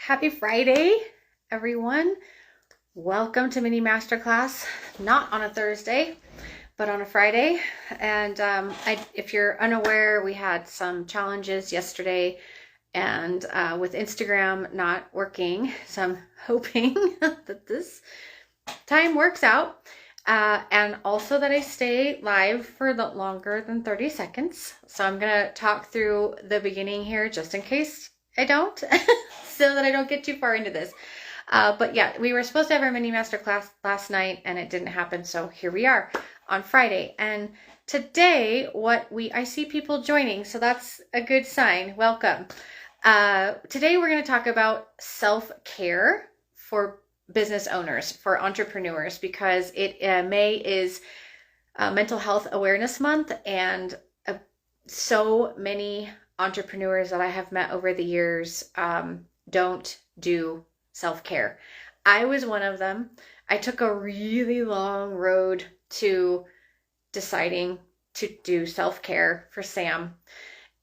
Happy Friday, everyone. Welcome to Mini Masterclass, not on a Thursday, but on a Friday. And if you're unaware, we had some challenges yesterday and with Instagram not working. So I'm hoping that this time works out. And also that I stay live for longer than 30 seconds. So I'm going to talk through the beginning here just in case I don't, so that I don't get too far into this. But yeah, we were supposed to have our mini masterclass last night and it didn't happen. So here we are on Friday. And today I see people joining, so that's a good sign. Welcome. Today we're going to talk about self-care for business owners, for entrepreneurs, because May is Mental Health Awareness Month, and so many entrepreneurs that I have met over the years don't do self-care. I was one of them. I took a really long road to deciding to do self-care for Sam.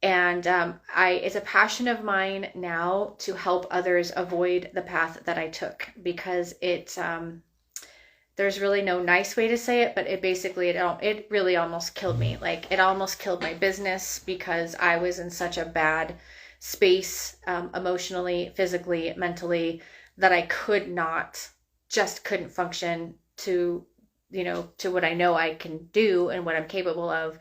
And it's a passion of mine now to help others avoid the path that I took, because there's really no nice way to say it, but it really almost killed me. Like, it almost killed my business because I was in such a bad space, emotionally, physically, mentally, that I couldn't function to what I know I can do and what I'm capable of.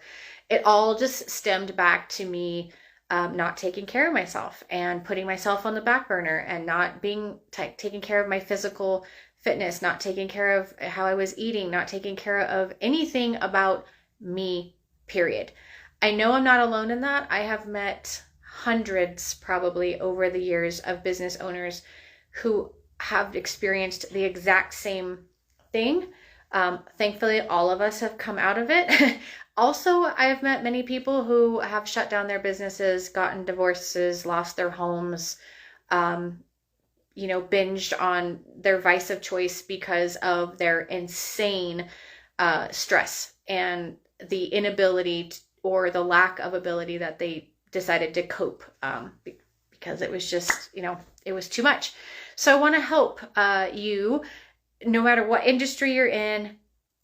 It all just stemmed back to me not taking care of myself and putting myself on the back burner, and not being taking care of my physical fitness, not taking care of how I was eating, not taking care of anything about me, period. I know I'm not alone in that. I have met hundreds probably over the years of business owners who have experienced the exact same thing. Thankfully, all of us have come out of it. Also, I have met many people who have shut down their businesses, gotten divorces, lost their homes, binged on their vice of choice because of their insane stress and the inability or the lack of ability that they decided to cope because it was just, it was too much. So I want to help you, no matter what industry you're in,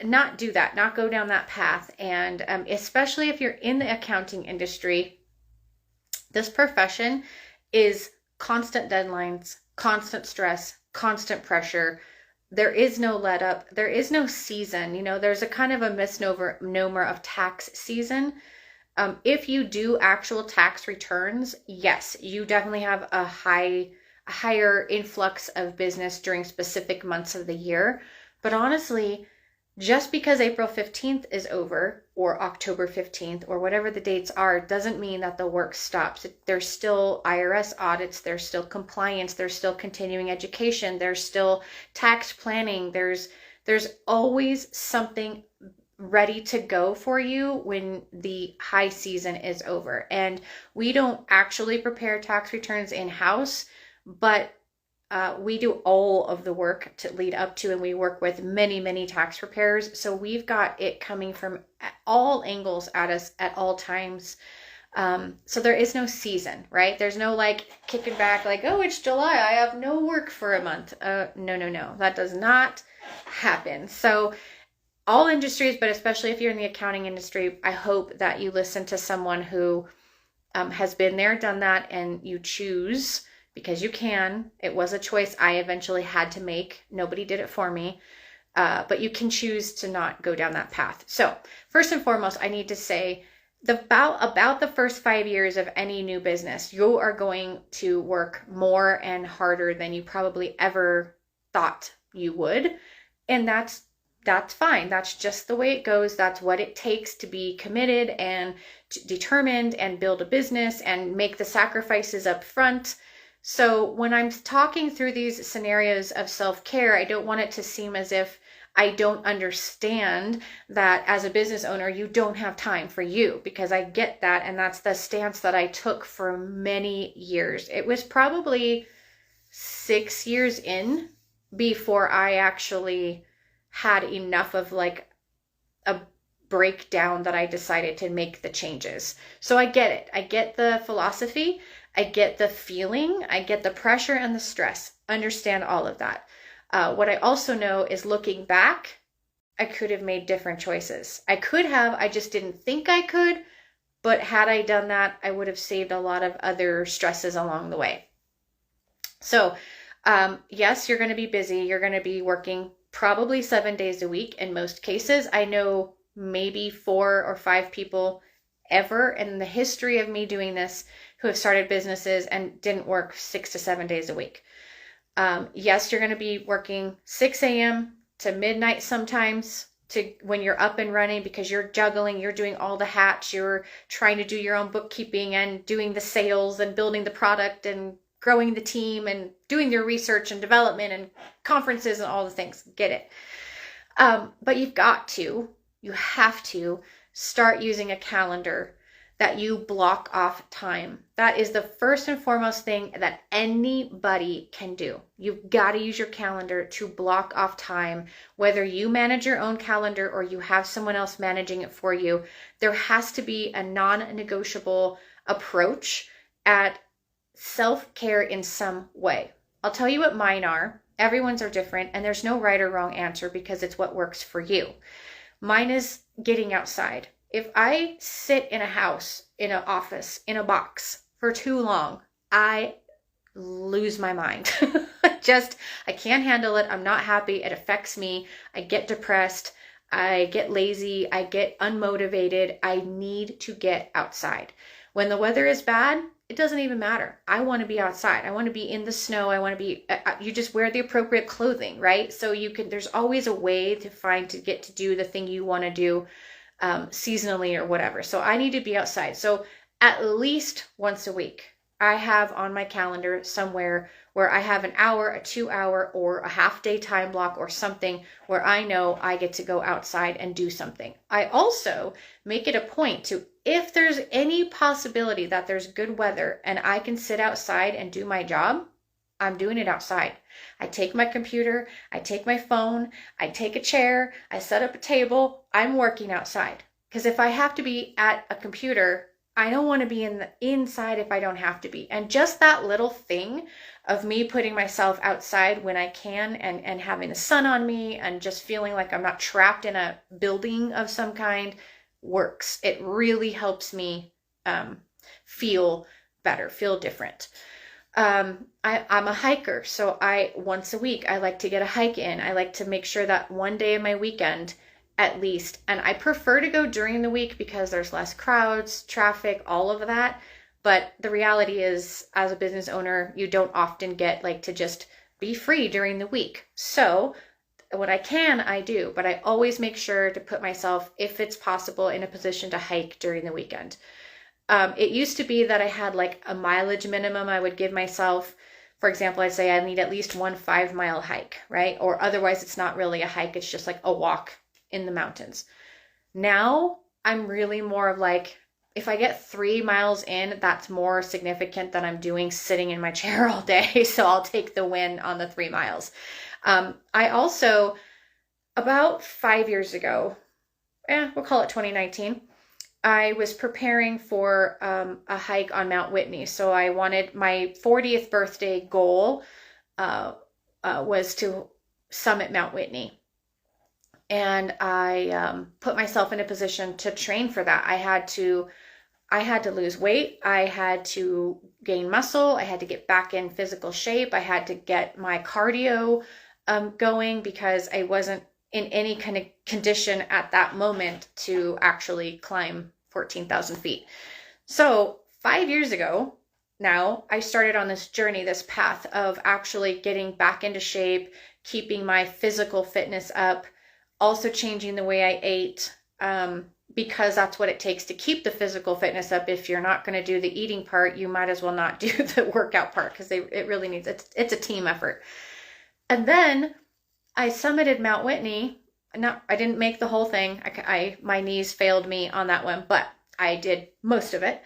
not do that, not go down that path. And especially if you're in the accounting industry, this profession is constant deadlines, constant stress, constant pressure. There is no let up. There is no season. There's a kind of a misnomer of tax season. If you do actual tax returns, yes, you definitely have a higher influx of business during specific months of the year. But honestly, just because April 15th is over, or October 15th, or whatever the dates are, doesn't mean that the work stops. There's still IRS audits, there's still compliance, there's still continuing education, there's still tax planning, there's always something ready to go for you when the high season is over. And we don't actually prepare tax returns in-house, but we do all of the work to lead up to, and we work with many, many tax preparers. So we've got it coming from all angles at us at all times. So there is no season, right? There's no kicking back oh, it's July, I have no work for a month. No. That does not happen. So all industries, but especially if you're in the accounting industry, I hope that you listen to someone who has been there, done that, and you choose, because you can. It was a choice I eventually had to make. Nobody did it for me. But you can choose to not go down that path. So first and foremost, I need to say about the first 5 years of any new business, you are going to work more and harder than you probably ever thought you would. And that's fine. That's just the way it goes. That's what it takes to be committed and determined and build a business and make the sacrifices up front. So when I'm talking through these scenarios of self-care, I don't want it to seem as if I don't understand that as a business owner, you don't have time for you, because I get that. And that's the stance that I took for many years. It was probably 6 years in before I actually had enough of a breakdown that I decided to make the changes. So I get it. I get the philosophy. I get the feeling, I get the pressure and the stress, understand all of that. What I also know is looking back, I could have made different choices. I could have, I just didn't think I could, but had I done that, I would have saved a lot of other stresses along the way. So, yes, you're going to be busy. You're going to be working probably 7 days a week in most cases. I know maybe 4 or 5 people ever in the history of me doing this who have started businesses and didn't work 6 to 7 days a week. Yes, you're going to be working 6 a.m. to midnight sometimes to when you're up and running because you're juggling, you're doing all the hats, you're trying to do your own bookkeeping and doing the sales and building the product and growing the team and doing your research and development and conferences and all the things. Get it. But you have to start using a calendar that you block off time. That is the first and foremost thing that anybody can do. You've got to use your calendar to block off time, whether you manage your own calendar or you have someone else managing it for you. There has to be a non-negotiable approach at self-care in some way. I'll tell you what mine are. Everyone's are different, and there's no right or wrong answer because it's what works for you. Mine is getting outside. If I sit in a house, in an office, in a box for too long, I lose my mind. I can't handle it. I'm not happy. It affects me. I get depressed. I get lazy. I get unmotivated. I need to get outside. When the weather is bad, it doesn't even matter. I want to be outside. I want to be in the snow. I want to be, you just wear the appropriate clothing, right? So there's always a way to get to do the thing you want to do seasonally or whatever. So I need to be outside. So at least once a week, I have on my calendar somewhere where I have an hour, a 2-hour, or a half day time block or something where I know I get to go outside and do something. I also make it a point to, if there's any possibility that there's good weather and I can sit outside and do my job, I'm doing it outside. I take my computer, I take my phone, I take a chair, I set up a table, I'm working outside. Because if I have to be at a computer, I don't want to be inside if I don't have to be. And just that little thing of me putting myself outside when I can and having the sun on me and just feeling like I'm not trapped in a building of some kind works. It really helps me feel better, feel different. I'm a hiker, so once a week, I like to get a hike in. I like to make sure that one day of my weekend, at least, and I prefer to go during the week because there's less crowds, traffic, all of that. But the reality is, as a business owner, you don't often get to just be free during the week. So what I can, I do, but I always make sure to put myself, if it's possible, in a position to hike during the weekend. It used to be that I had a mileage minimum I would give myself. For example, I'd say I need at least one 5-mile hike, right? Or otherwise it's not really a hike. It's just a walk in the mountains. Now I'm really more of if I get 3 miles in, that's more significant than I'm doing sitting in my chair all day. So I'll take the win on the 3 miles. I also, about 5 years ago, we'll call it 2019, I was preparing for a hike on Mount Whitney. So I wanted, my 40th birthday goal was to summit Mount Whitney. And I put myself in a position to train for that. I had to lose weight. I had to gain muscle. I had to get back in physical shape. I had to get my cardio going because I wasn't in any kind of condition at that moment to actually climb 14,000 feet. So 5 years ago now, I started on this journey, this path of actually getting back into shape, keeping my physical fitness up, also changing the way I ate, because that's what it takes to keep the physical fitness up. If you're not going to do the eating part, you might as well not do the workout part because it really needs, it's a team effort. And then I summited Mount Whitney. No, I didn't make the whole thing. My knees failed me on that one, but I did most of it.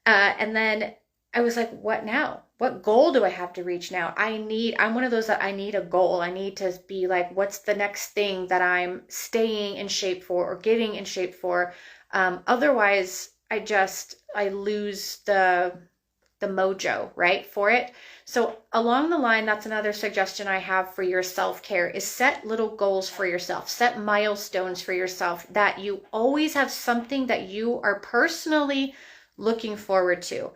And then I was like, what now? What goal do I have to reach now? I'm one of those that I need a goal. I need to be what's the next thing that I'm staying in shape for or getting in shape for? Otherwise, I lose the the mojo, right, for it. So along the line, that's another suggestion I have for your self-care is set little goals for yourself, set milestones for yourself that you always have something that you are personally looking forward to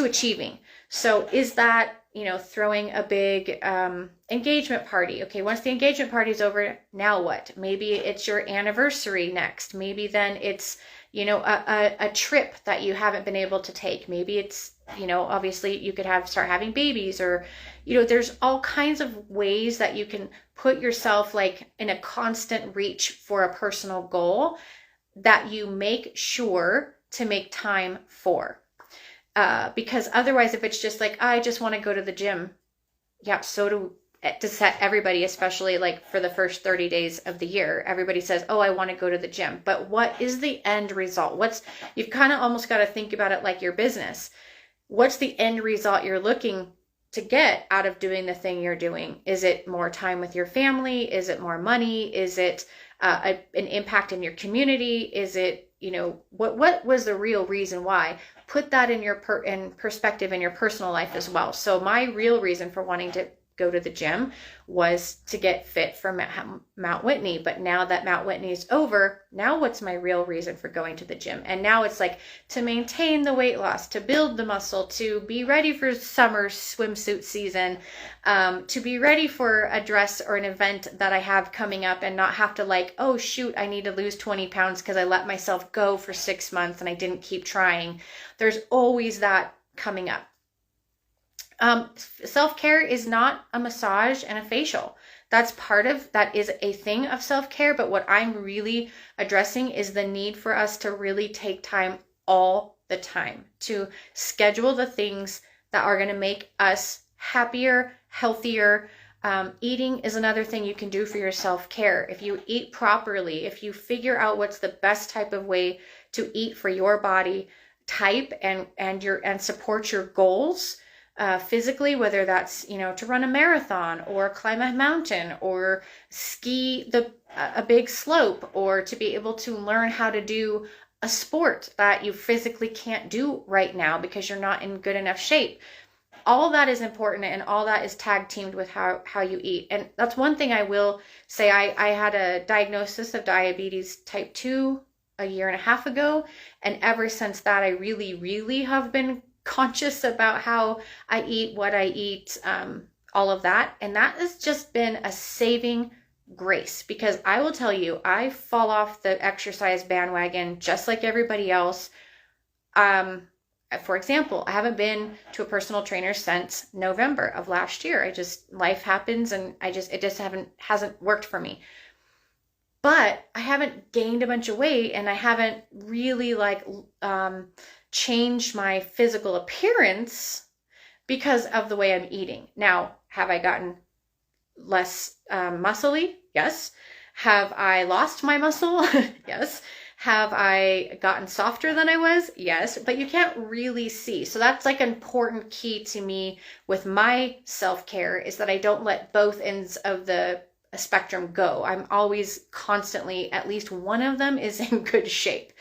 achieving. So is that, throwing a big engagement party? Okay, once the engagement party is over, now what? Maybe it's your anniversary next. Maybe then it's, a trip that you haven't been able to take. Maybe it's, obviously you could start having babies, or, there's all kinds of ways that you can put yourself like in a constant reach for a personal goal that you make sure to make time for. Because otherwise, if it's just like, I just want to go to the gym. Yeah, so does everybody, especially like for the first 30 days of the year, everybody says, oh, I want to go to the gym. But what is the end result? You've kind of almost got to think about it like your business. What's the end result you're looking to get out of doing the thing you're doing? Is it more time with your family? Is it more money? Is it an impact in your community? Is it, what was the real reason why? Put that in in perspective in your personal life as well. So my real reason for wanting to go to the gym was to get fit for Mount Whitney. But now that Mount Whitney is over, now what's my real reason for going to the gym? And now it's like to maintain the weight loss, to build the muscle, to be ready for summer swimsuit season, to be ready for a dress or an event that I have coming up and not have to like, oh shoot, I need to lose 20 pounds because I let myself go for 6 months and I didn't keep trying. There's always that coming up. Self-care is not a massage and a facial. That is a thing of self-care. But what I'm really addressing is the need for us to really take time all the time to schedule the things that are going to make us happier, healthier. Eating is another thing you can do for your self-care. If you eat properly, if you figure out what's the best type of way to eat for your body type and support your goals, physically, whether that's, to run a marathon or climb a mountain or ski a big slope, or to be able to learn how to do a sport that you physically can't do right now because you're not in good enough shape. All that is important, and all that is tag teamed with how you eat. And that's one thing I will say. I had a diagnosis of diabetes type 2 a year and a half ago. And ever since that, I really, really have been conscious about how I eat, what I eat, all of that. And that has just been a saving grace, because I will tell you, I fall off the exercise bandwagon just like everybody else. For example, I haven't been to a personal trainer since November of last year. Life happens and it just hasn't worked for me. But I haven't gained a bunch of weight, and I haven't really changed my physical appearance because of the way I'm eating. Now, have I gotten less muscly? Yes. Have I lost my muscle? Yes. Have I gotten softer than I was? Yes. But you can't really see. So that's like an important key to me with my self-care, is that I don't let both ends of the spectrum go. I'm always constantly, at least one of them is in good shape.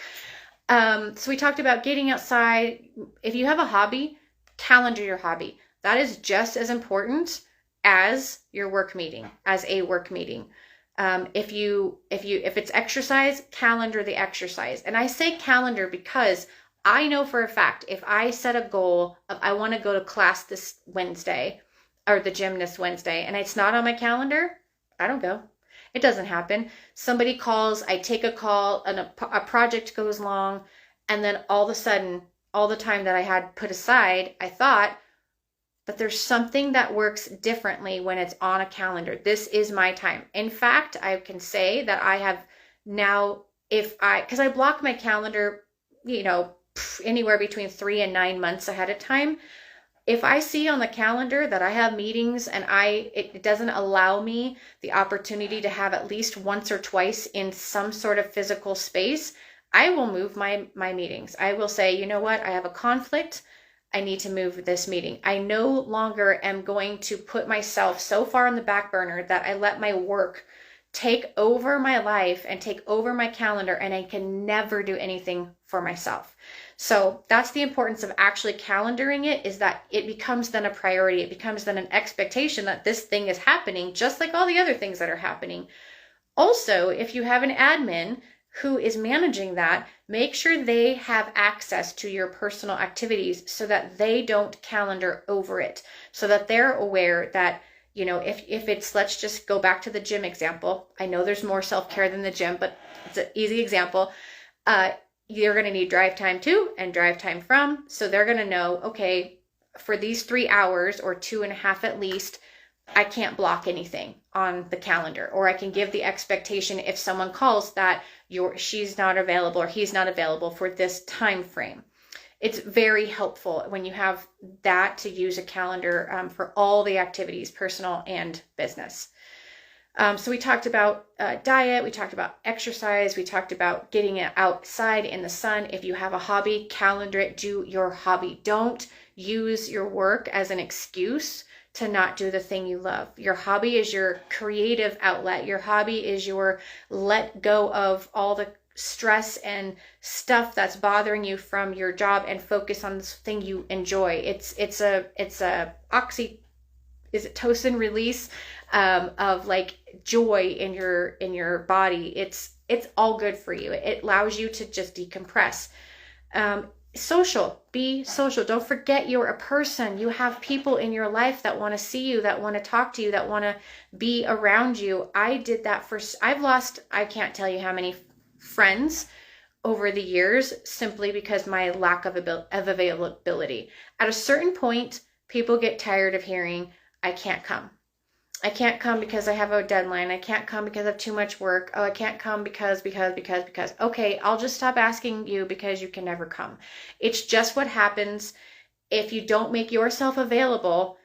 So we talked about getting outside. If you have a hobby, calendar your hobby. That is just as important as your work meeting, as a work meeting. If it's exercise, calendar the exercise. And I say calendar because I know for a fact, if I set a goal of I want to go to class this Wednesday or the gym this Wednesday, and it's not on my calendar, I don't go. It doesn't happen. Somebody calls, I take a call, and a project goes long, and then all of a sudden, all the time that I had put aside, I thought, but there's something that works differently when it's on a calendar. This is my time. In fact, I can say that I have now, because I block my calendar, anywhere between 3 and 9 months ahead of time. If I see on the calendar that I have meetings and it doesn't allow me the opportunity to have at least once or twice in some sort of physical space, I will move my meetings. I will say, you know what? I have a conflict. I need to move this meeting. I no longer am going to put myself so far on the back burner that I let my work take over my life and take over my calendar, and I can never do anything for myself. So that's the importance of actually calendaring it, is that it becomes then a priority. It becomes then an expectation that this thing is happening, just like all the other things that are happening. Also, if you have an admin who is managing that, make sure they have access to your personal activities so that they don't calendar over it, so that they're aware that, you know, if it's, let's just go back to the gym example. I know there's more self-care than the gym, but it's an easy example. You're going to need drive time to and drive time from. So they're going to know, okay, for these 3 hours or 2.5 at least, I can't block anything on the calendar, or I can give the expectation if someone calls that she's not available or he's not available for this time frame. It's very helpful when you have that, to use a calendar for all the activities, personal and business. So we talked about diet, we talked about exercise, we talked about getting it outside in the sun. If you have a hobby, calendar it, do your hobby. Don't use your work as an excuse to not do the thing you love. Your hobby is your creative outlet. Your hobby is your let go of all the stress and stuff that's bothering you from your job and focus on this thing you enjoy. It's a oxytocin release of like joy in your body. It's all good for you. It allows you to just decompress. Be social. Don't forget you're a person. You have people in your life that want to see you, that want to talk to you, that want to be around you. I did that I've lost, I can't tell you how many friends over the years, simply because my lack of availability. At a certain point, people get tired of hearing, I can't come. I can't come because I have a deadline. I can't come because I have too much work. Oh, I can't come because. Okay, I'll just stop asking you because you can never come. It's just what happens. If you don't make yourself available,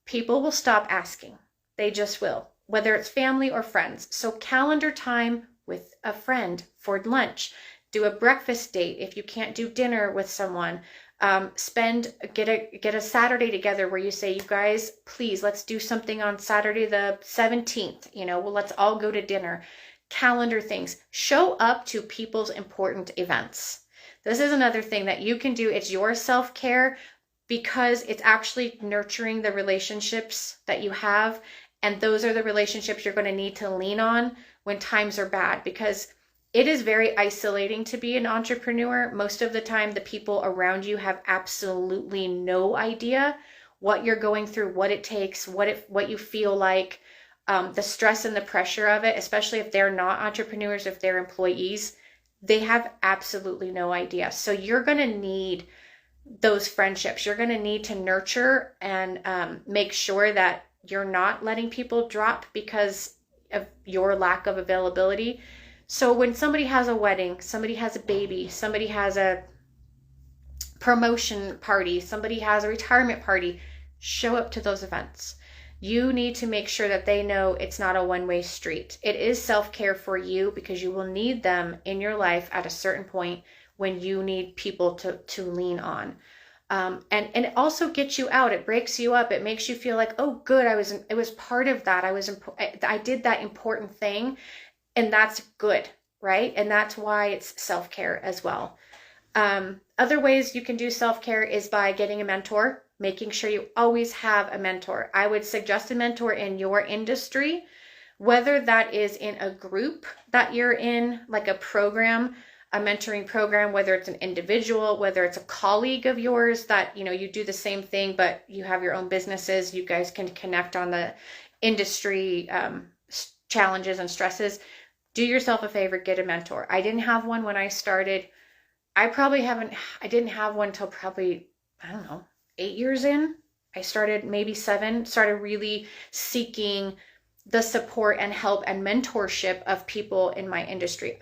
people will stop asking. They just will, whether it's family or friends. So calendar time with a friend for lunch. Do a breakfast date if you can't do dinner with someone. Get a Saturday together where you say, you guys, please, let's do something on Saturday the 17th. Let's all go to dinner. Calendar things. Show up to people's important events. This is another thing that you can do. It's your self-care, because it's actually nurturing the relationships that you have. And those are the relationships you're going to need to lean on when times are bad, because it is very isolating to be an entrepreneur. Most of the time, the people around you have absolutely no idea what you're going through, what it takes, what you feel like, the stress and the pressure of it, especially if they're not entrepreneurs, if they're employees. They have absolutely no idea. So you're going to need those friendships. You're going to need to nurture and make sure that you're not letting people drop because of your lack of availability. So when somebody has a wedding, somebody has a baby, somebody has a promotion party, somebody has a retirement party, show up to those events. You need to make sure that they know it's not a one-way street. It is self-care for you, because you will need them in your life at a certain point when you need people to lean on. And it also gets you out. It breaks you up. It makes you feel like, oh, good, it was part of that. I did that important thing. And that's good, right? And that's why it's self-care as well. Other ways you can do self-care is by getting a mentor, making sure you always have a mentor. I would suggest a mentor in your industry, whether that is in a group that you're in, like a program, a mentoring program, whether it's an individual, whether it's a colleague of yours that, you do the same thing, but you have your own businesses. You guys can connect on the industry challenges and stresses. Do yourself a favor, get a mentor. I didn't have one when I started. I didn't have one till probably, 8 years in. I started maybe 7, started really seeking the support and help and mentorship of people in my industry.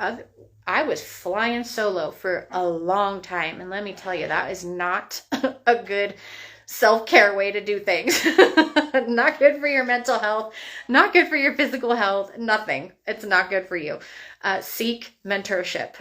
I was flying solo for a long time. And let me tell you, that is not a good self-care way to do things. Not good for your mental health, not good for your physical health, nothing. It's not good for you. Seek mentorship,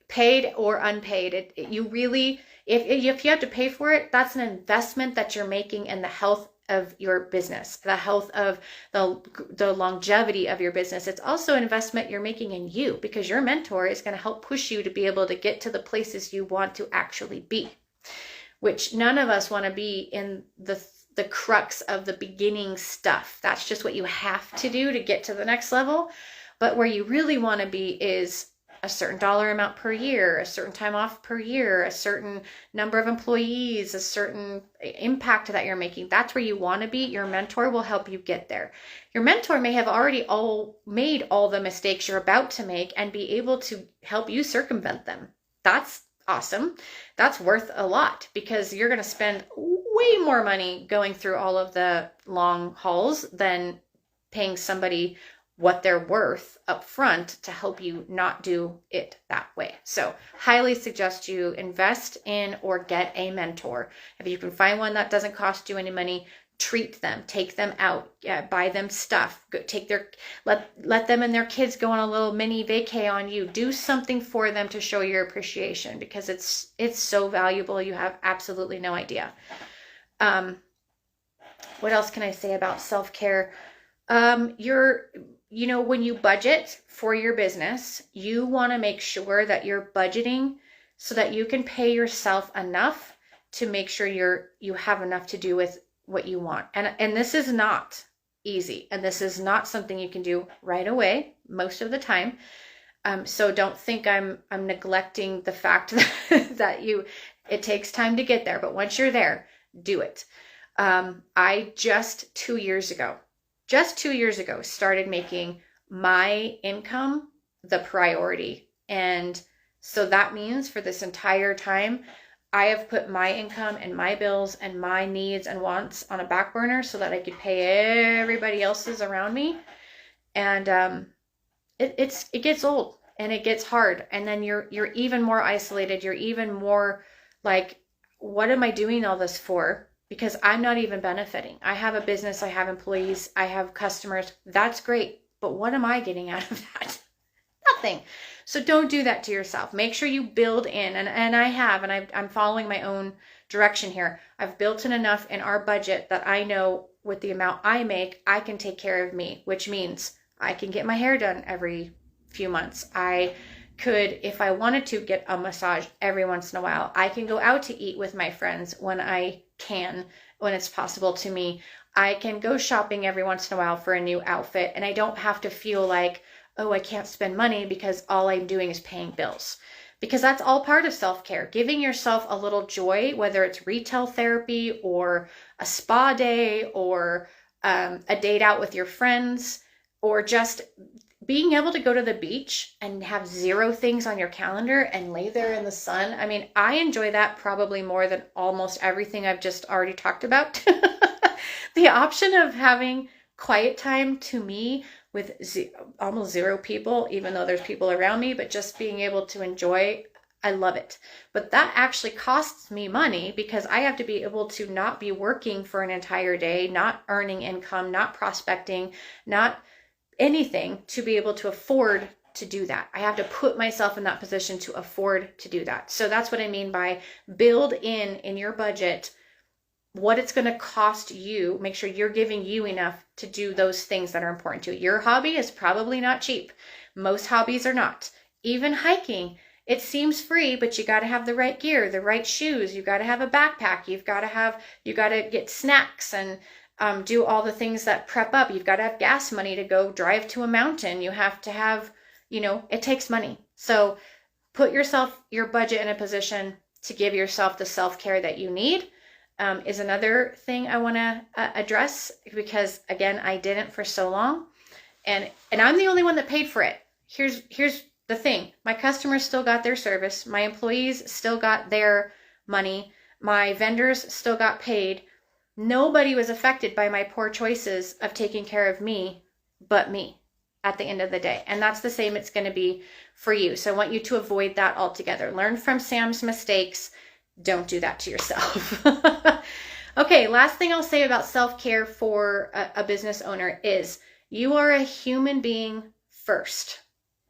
paid or unpaid. You really, if you have to pay for it, that's an investment that you're making in the health of your business, the health of the longevity of your business. It's also an investment you're making in you, because your mentor is going to help push you to be able to get to the places you want to actually be, which none of us want to be in the crux of the beginning stuff. That's just what you have to do to get to the next level. But where you really want to be is a certain dollar amount per year, a certain time off per year, a certain number of employees, a certain impact that you're making. That's where you want to be. Your mentor will help you get there. Your mentor may have already made all the mistakes you're about to make and be able to help you circumvent them. That's awesome. That's worth a lot, because you're going to spend way more money going through all of the long hauls than paying somebody what they're worth up front to help you not do it that way. So highly suggest you invest in or get a mentor. If you can find one that doesn't cost you any money, treat them, take them out, buy them stuff, let them and their kids go on a little mini vacay on you. Do something for them to show your appreciation, because it's so valuable. You have absolutely no idea. What else can I say about self-care? When you budget for your business, you want to make sure that you're budgeting so that you can pay yourself enough to make sure you have enough to do with what you want. And this is not easy, and this is not something you can do right away most of the time. So don't think I'm neglecting the fact that it takes time to get there, but once you're there, do it. I just 2 years ago, started making my income the priority. And so that means for this entire time, I have put my income and my bills and my needs and wants on a back burner so that I could pay everybody else's around me. And it gets old and it gets hard. And then you're even more isolated. You're even more like, what am I doing all this for? Because I'm not even benefiting. I have a business, I have employees, I have customers. That's great. But what am I getting out of that? Nothing. So don't do that to yourself. Make sure you build in, and I'm following my own direction here. I've built in enough in our budget that I know with the amount I make, I can take care of me, which means I can get my hair done every few months. I could, if I wanted to, get a massage every once in a while. I can go out to eat with my friends when it's possible to me. I can go shopping every once in a while for a new outfit, and I don't have to feel like, oh, I can't spend money because all I'm doing is paying bills. Because that's all part of self-care. Giving yourself a little joy, whether it's retail therapy or a spa day or a date out with your friends, or just being able to go to the beach and have 0 things on your calendar and lay there in the sun. I mean, I enjoy that probably more than almost everything I've just already talked about. The option of having quiet time, to me, with almost 0 people, even though there's people around me, but just being able to enjoy, I love it. But that actually costs me money, because I have to be able to not be working for an entire day, not earning income, not prospecting, not anything, to be able to afford to do that. I have to put myself in that position to afford to do that. So that's what I mean by build in your budget what it's going to cost you. Make sure you're giving you enough to do those things that are important to you. Your hobby is probably not cheap. Most hobbies are not. Even hiking, it seems free, but you got to have the right gear, the right shoes. You got to have a backpack. You got to get snacks and do all the things that prep up. You've got to have gas money to go drive to a mountain. You have to have, it takes money. So put your budget in a position to give yourself the self-care that you need. Is another thing I want to address, because again, I didn't for so long, and I'm the only one that paid for it. Here's the thing. My customers still got their service. My employees still got their money. My vendors still got paid. Nobody was affected by my poor choices of taking care of me, but me at the end of the day. And that's the same it's going to be for you. So I want you to avoid that altogether. Learn from Sam's mistakes. Don't do that to yourself. Okay, last thing I'll say about self-care for a business owner is you are a human being first,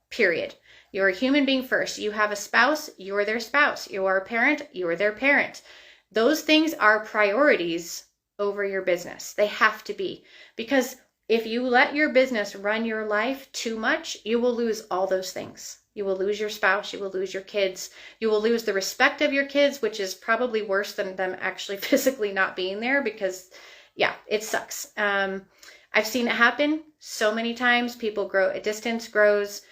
period. You're a human being first. You have a spouse, you're their spouse. You are a parent, you're their parent. Those things are priorities over your business. They have to be, because if you let your business run your life too much, you will lose all those things. You will lose your spouse, you will lose your kids, you will lose the respect of your kids, which is probably worse than them actually physically not being there, because yeah, it sucks. I've seen it happen so many times. People grow, distance grows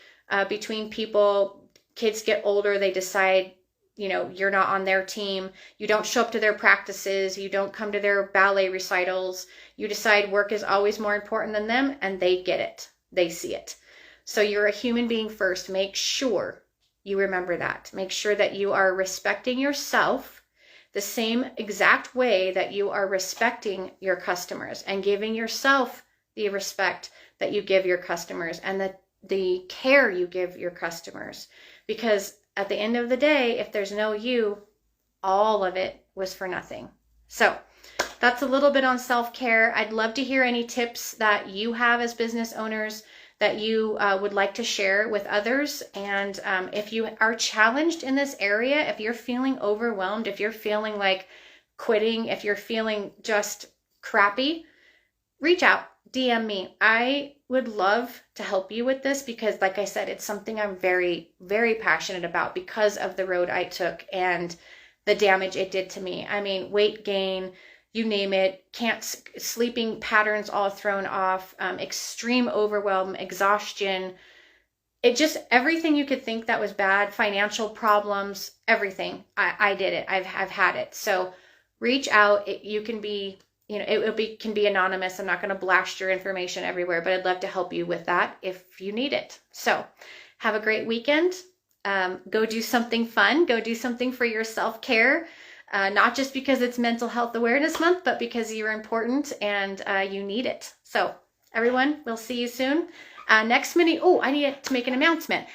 between people. Kids get older, they decide, you're not on their team. You don't show up to their practices. You don't come to their ballet recitals. You decide work is always more important than them, and they get it. They see it. So you're a human being first. Make sure you remember that. Make sure that you are respecting yourself the same exact way that you are respecting your customers, and giving yourself the respect that you give your customers, and the care you give your customers. Because at the end of the day, if there's no you, all of it was for nothing. So that's a little bit on self-care. I'd love to hear any tips that you have as business owners that you would like to share with others. And if you are challenged in this area, if you're feeling overwhelmed, if you're feeling like quitting, if you're feeling just crappy, reach out, DM me. I would love to help you with this, because like I said, it's something I'm very, very passionate about because of the road I took and the damage it did to me. I mean, weight gain, you name it, sleeping patterns all thrown off, extreme overwhelm, exhaustion. It just, everything you could think that was bad, financial problems, everything. I did it. I've had it. So reach out. You can be, can be anonymous. I'm not going to blast your information everywhere, but I'd love to help you with that if you need it. So have a great weekend. Go do something fun. Go do something for your self-care. Not just because it's Mental Health Awareness Month, but because you're important and you need it. So everyone, we'll see you soon. I need to make an announcement.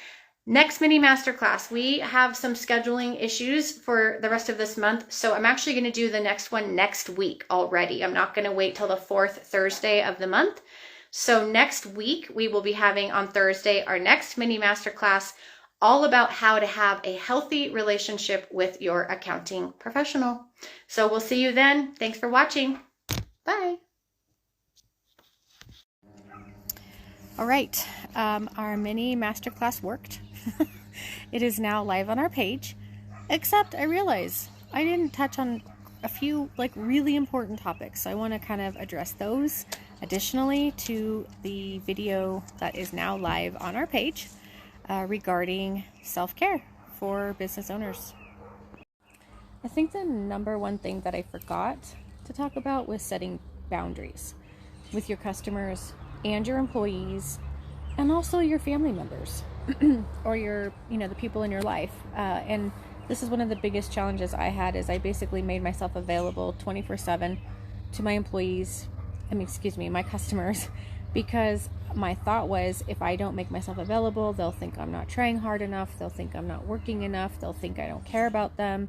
Next mini masterclass, we have some scheduling issues for the rest of this month. So I'm actually going to do the next one next week already. I'm not going to wait till the 4th Thursday of the month. So next week, we will be having on Thursday our next mini masterclass, all about how to have a healthy relationship with your accounting professional. So we'll see you then. Thanks for watching. Bye. All right, our mini masterclass worked. It is now live on our page, except I realize I didn't touch on a few really important topics. So I want to kind of address those additionally to the video that is now live on our page regarding self-care for business owners. I think the number one thing that I forgot to talk about was setting boundaries with your customers and your employees, and also your family members or the people in your life. And this is one of the biggest challenges I had, is I basically made myself available 24/7 to my employees, my customers, because my thought was, if I don't make myself available, they'll think I'm not trying hard enough. They'll think I'm not working enough. They'll think I don't care about them.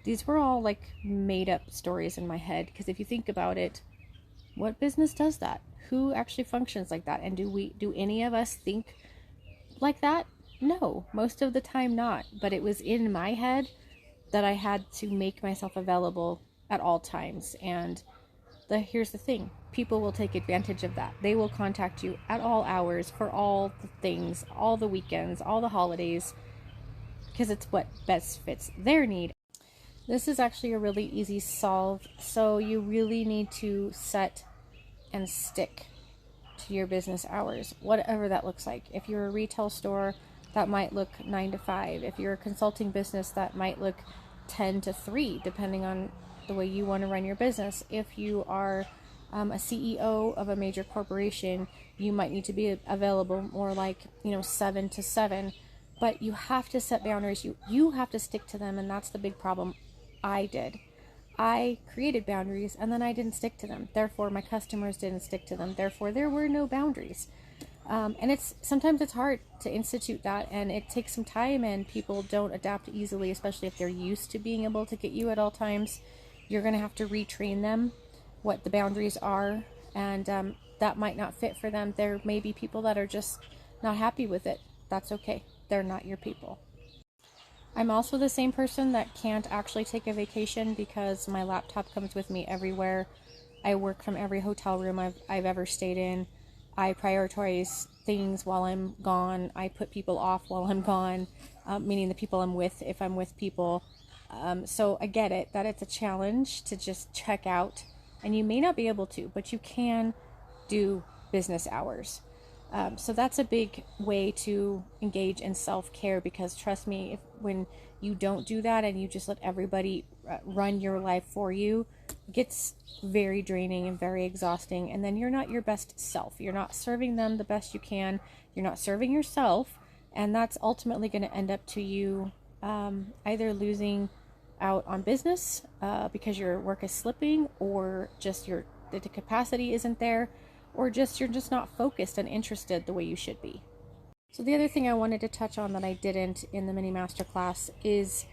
These were all made up stories in my head, because if you think about it, what business does that? Who actually functions like that? And do any of us think like that? No, most of the time not. But it was in my head that I had to make myself available at all times. And here's the thing. People will take advantage of that. They will contact you at all hours for all the things, all the weekends, all the holidays, because it's what best fits their need. This is actually a really easy solve. So you really need to set and stick to your business hours, whatever that looks like. If you're a retail store, that might look 9 to 5. If you're a consulting business, that might look 10 to 3, depending on the way you want to run your business. If you are a CEO of a major corporation, you might need to be available more 7 to 7. But you have to set boundaries. You have to stick to them, and that's the big problem I did. I created boundaries and then I didn't stick to them. Therefore, my customers didn't stick to them. Therefore, there were no boundaries. And sometimes it's hard to institute that, and it takes some time, and people don't adapt easily, especially if they're used to being able to get you at all times. You're going to have to retrain them what the boundaries are, and that might not fit for them. There may be people that are just not happy with it. That's okay. They're not your people. I'm also the same person that can't actually take a vacation because my laptop comes with me everywhere. I work from every hotel room I've ever stayed in. I prioritize things while I'm gone. I put people off while I'm gone, meaning the people I'm with, if I'm with people. So I get it, that it's a challenge to just check out. And you may not be able to, but you can do business hours. So that's a big way to engage in self-care, because trust me, when you don't do that and you just let everybody run your life for you, it gets very draining and very exhausting, and then you're not your best self. You're not serving them the best you can. You're not serving yourself, and that's ultimately going to end up to you either losing out on business because your work is slipping, or just the capacity isn't there, or just you're just not focused and interested the way you should be. So the other thing I wanted to touch on that I didn't in the mini masterclass is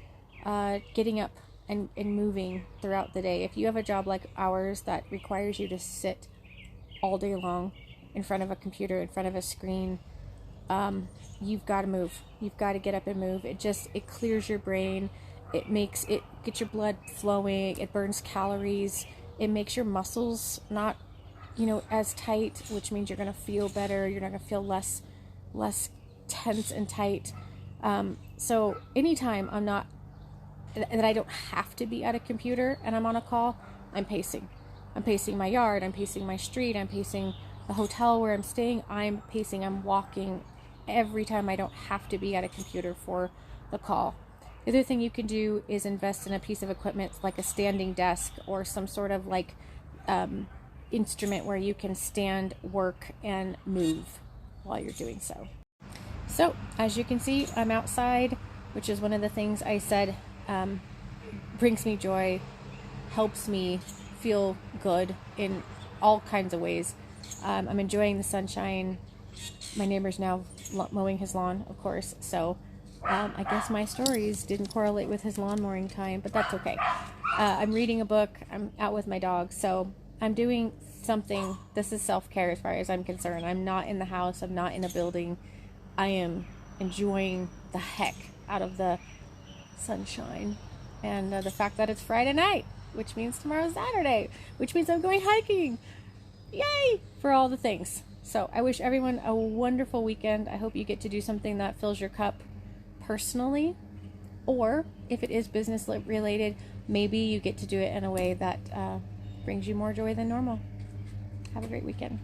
getting up and moving throughout the day. If you have a job like ours that requires you to sit all day long in front of a computer, in front of a screen, you've got to move. You've got to get up and move. It clears your brain. It gets your blood flowing. It burns calories. It makes your muscles not, as tight, which means you're going to feel better. You're not going to feel less tense and tight. So anytime that I don't have to be at a computer and I'm on a call, I'm pacing. I'm pacing my yard. I'm pacing my street. I'm pacing the hotel where I'm staying. I'm pacing. I'm walking every time I don't have to be at a computer for the call. The other thing you can do is invest in a piece of equipment like a standing desk or some sort of instrument where you can stand, work, and move while you're doing so. So, as you can see, I'm outside, which is one of the things I said brings me joy, helps me feel good in all kinds of ways. I'm enjoying the sunshine. My neighbor's now mowing his lawn, of course, so I guess my stories didn't correlate with his lawn mowing time, but that's okay. I'm reading a book. I'm out with my dog, so I'm doing something. This is self-care as far as I'm concerned. I'm not in the house. I'm not in a building. I am enjoying the heck out of the sunshine and the fact that it's Friday night, which means tomorrow's Saturday, which means I'm going hiking. Yay! For all the things. So I wish everyone a wonderful weekend. I hope you get to do something that fills your cup personally, or if it is business related, maybe you get to do it in a way that brings you more joy than normal. Have a great weekend.